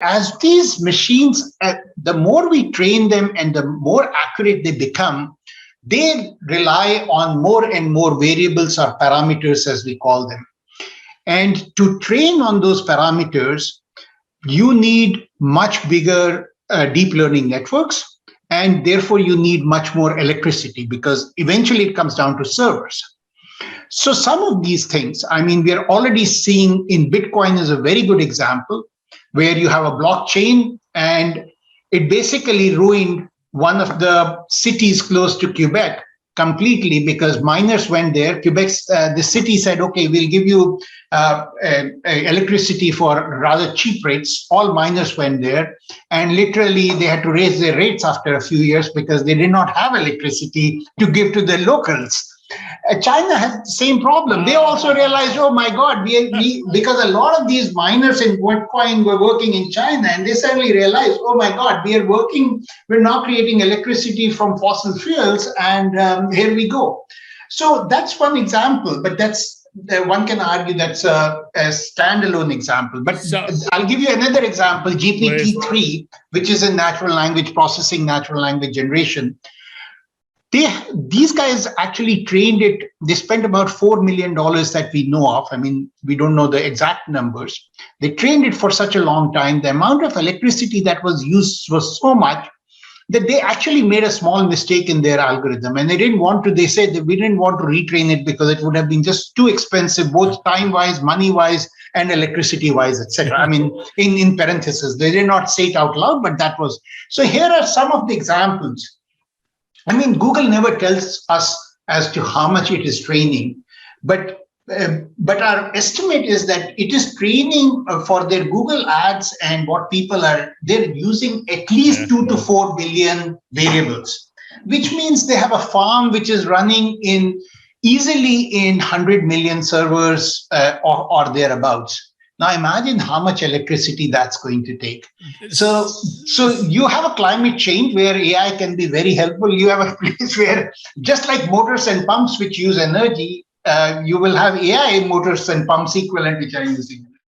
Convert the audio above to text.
as these machines, the more we train them and the more accurate they become, they rely on more and more variables or parameters, as we call them. And to train on those parameters, you need much bigger deep learning networks, and therefore you need much more electricity, because eventually it comes down to servers. So some of these things, I mean, we are already seeing in Bitcoin is a very good example, where you have a blockchain and it basically ruined one of the cities close to Quebec completely, because miners went there. The city said, okay, we'll give you electricity for rather cheap rates. All miners went there, and literally they had to raise their rates after a few years because they did not have electricity to give to the locals. China had the same problem. They also realized, oh my God, because a lot of these miners in Bitcoin were working in China, and they suddenly realized, oh my God, we're now creating electricity from fossil fuels, and here we go. So that's one example, but one can argue that's a standalone example. But I'll give you another example, GPT-3, which is a natural language processing, natural language generation. These guys actually trained it. They spent about $4 million that we know of. I mean, we don't know the exact numbers. They trained it for such a long time. The amount of electricity that was used was so much that they actually made a small mistake in their algorithm. And they said that we didn't want to retrain it because it would have been just too expensive, both time-wise, money-wise, and electricity-wise, etc. I mean, in parentheses, they did not say it out loud, but that was. So here are some of the examples. I mean, Google never tells us as to how much it is training, but our estimate is that it is training for their Google ads and what they're using at least 2 to 4 billion variables, which means they have a farm which is running easily in 100 million servers or thereabouts. Now imagine how much electricity that's going to take. So you have a climate change where AI can be very helpful. You have a place where, just like motors and pumps which use energy, you will have AI motors and pumps equivalent which are using.